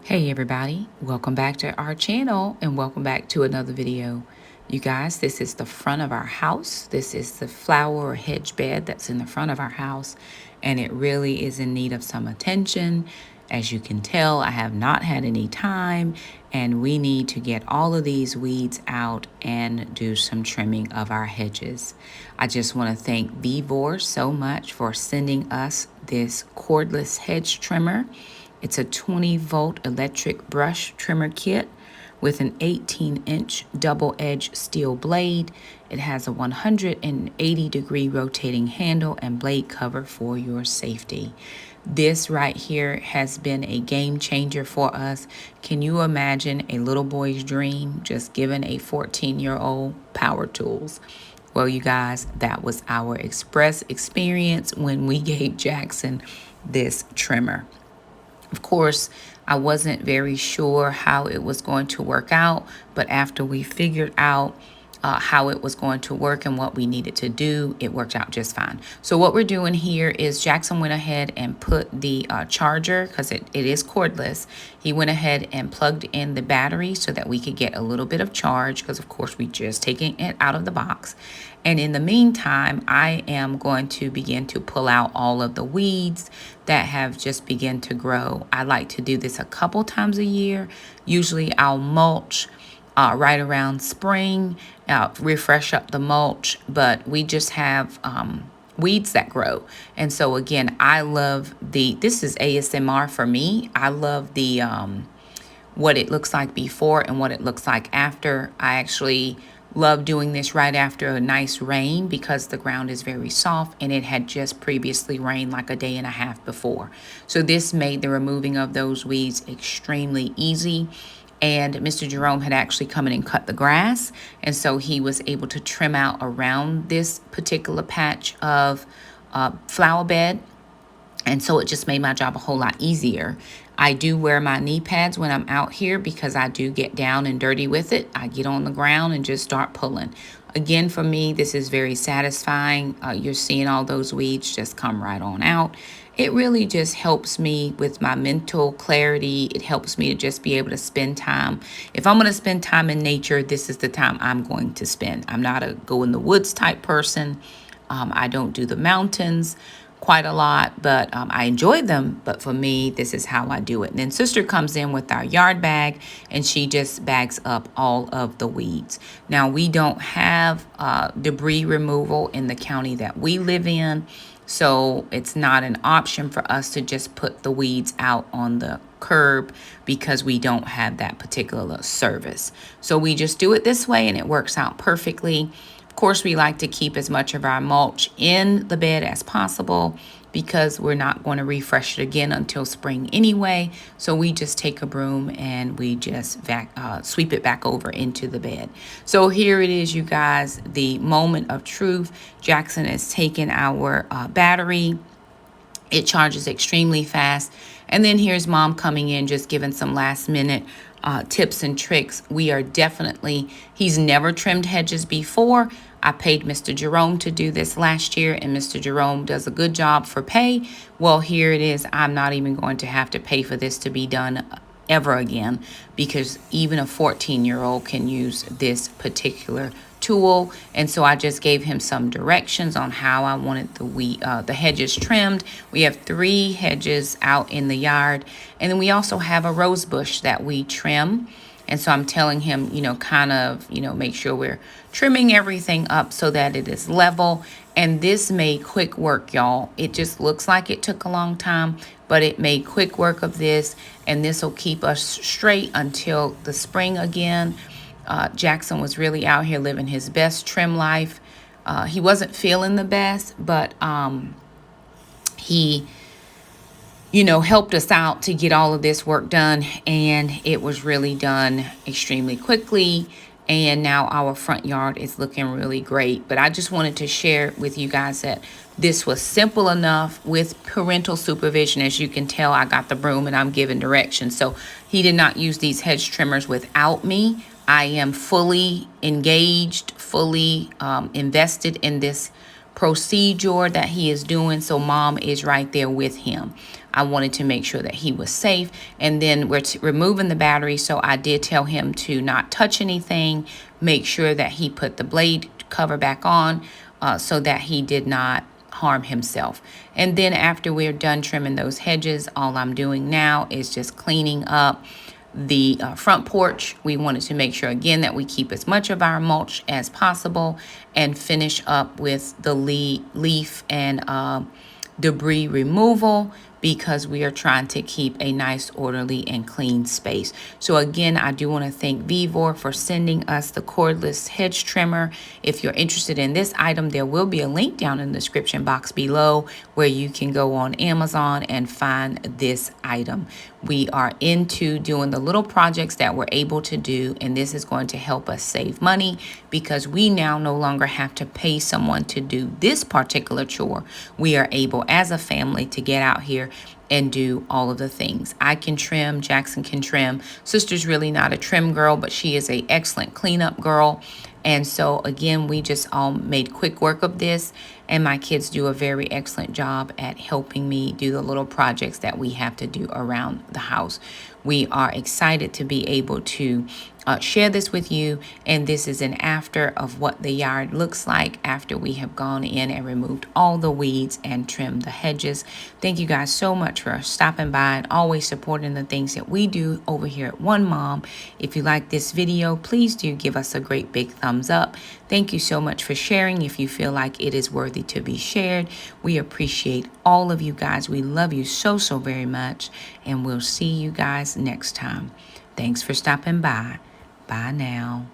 Hey everybody, welcome back to our channel and welcome back to another video. You guys, this is the front of our house. This is the flower or hedge bed that's in the front of our house, and it really is in need of some attention. As you can tell, I have not had any time, and we need to get all of these weeds out and do some trimming of our hedges. I just want to thank Vevor so much for sending us this cordless hedge trimmer. It's a 20-volt electric brush trimmer kit with an 18-inch double-edged steel blade. It has a 180-degree rotating handle and blade cover for your safety. This right here has been a game changer for us. Can you imagine a little boy's dream, just given a 14-year-old power tools? Well, you guys, that was our express experience when we gave Jaxon this trimmer. Of course, I wasn't very sure how it was going to work out, but after we figured out how it was going to work and what we needed to do, it worked out just fine. So what we're doing here is Jaxon went ahead and put the charger, because it is cordless. He went ahead and plugged in the battery so that we could get a little bit of charge, because of course we just taking it out of the box. And in the meantime, I am going to begin to pull out all of the weeds that have just begun to grow. I like to do this a couple times a year. Usually I'll mulch right around spring, refresh up the mulch, but we just have weeds that grow. And so again, I love this is ASMR for me. I love the what it looks like before and what it looks like after. I actually love doing this right after a nice rain because the ground is very soft and it had just previously rained like a day and a half before. So this made the removing of those weeds extremely easy. And Mr. Jerome had actually come in and cut the grass, and so he was able to trim out around this particular patch of flower bed. And so it just made my job a whole lot easier. I do wear my knee pads when I'm out here because I do get down and dirty with it. I get on the ground and just start pulling. Again, for me, this is very satisfying. You're seeing all those weeds just come right on out. It really just helps me with my mental clarity. It helps me to just be able to spend time. If I'm going to spend time in nature, this is the time I'm going to spend. I'm not a go in the woods type person. I don't do the mountains quite a lot, but I enjoy them. But for me, this is how I do it. And then sister comes in with our yard bag and she just bags up all of the weeds. Now, we don't have debris removal in the county that we live in, so it's not an option for us to just put the weeds out on the curb because we don't have that particular service. So we just do it this way and it works out perfectly. Of course, we like to keep as much of our mulch in the bed as possible because we're not going to refresh it again until spring anyway. So we just take a broom and we just sweep it back over into the bed. So here it is, you guys, the moment of truth. Jaxon has taken our battery. It charges extremely fast. And then here's mom coming in, just giving some last minute tips and tricks. We are definitely, he's never trimmed hedges before. I paid Mr. Jerome to do this last year, and Mr. Jerome does a good job for pay. Well, here it is. I'm not even going to have to pay for this to be done ever again, because even a 14-year-old can use this particular tool. And so I just gave him some directions on how I wanted the hedges trimmed. We have 3 hedges out in the yard, and then we also have a rose bush that we trim. And so I'm telling him, kind of, make sure we're trimming everything up so that it is level. And this made quick work, y'all. It just looks like it took a long time, but it made quick work of this. And this will keep us straight until the spring again. Jaxon was really out here living his best trim life. He wasn't feeling the best, but he helped us out to get all of this work done, and it was really done extremely quickly. And now our front yard is looking really great. But I just wanted to share with you guys that this was simple enough with parental supervision. As you can tell, I got the broom and I'm giving directions. So he did not use these hedge trimmers without me. I am fully engaged, fully invested in this procedure that he is doing. So mom is right there with him. I wanted to make sure that he was safe. And then we're removing the battery. So I did tell him to not touch anything, make sure that he put the blade cover back on so that he did not harm himself. And then after we're done trimming those hedges, all I'm doing now is just cleaning up the front porch. We wanted to make sure again that we keep as much of our mulch as possible and finish up with the leaf and debris removal, because we are trying to keep a nice, orderly, and clean space. So again, I do want to thank Vevor for sending us the cordless hedge trimmer. If you're interested in this item, there will be a link down in the description box below where you can go on Amazon and find this item. We are into doing the little projects that we're able to do, and this is going to help us save money because we now no longer have to pay someone to do this particular chore. We are able as a family to get out here and do all of the things. I can trim, Jaxon can trim. Sister's really not a trim girl, but she is an excellent cleanup girl. And so again, we just all made quick work of this, and my kids do a very excellent job at helping me do the little projects that we have to do around the house. We are excited to be able to share this with you, and this is an after of what the yard looks like after we have gone in and removed all the weeds and trimmed the hedges. Thank you guys so much for stopping by and always supporting the things that we do over here at One Mom. If you like this video, please do give us a great big thumbs up. Thank you so much for sharing if you feel like it is worthy to be shared. We appreciate all of you guys. We love you so very much, and we'll see you guys next time. Thanks for stopping by. Bye now.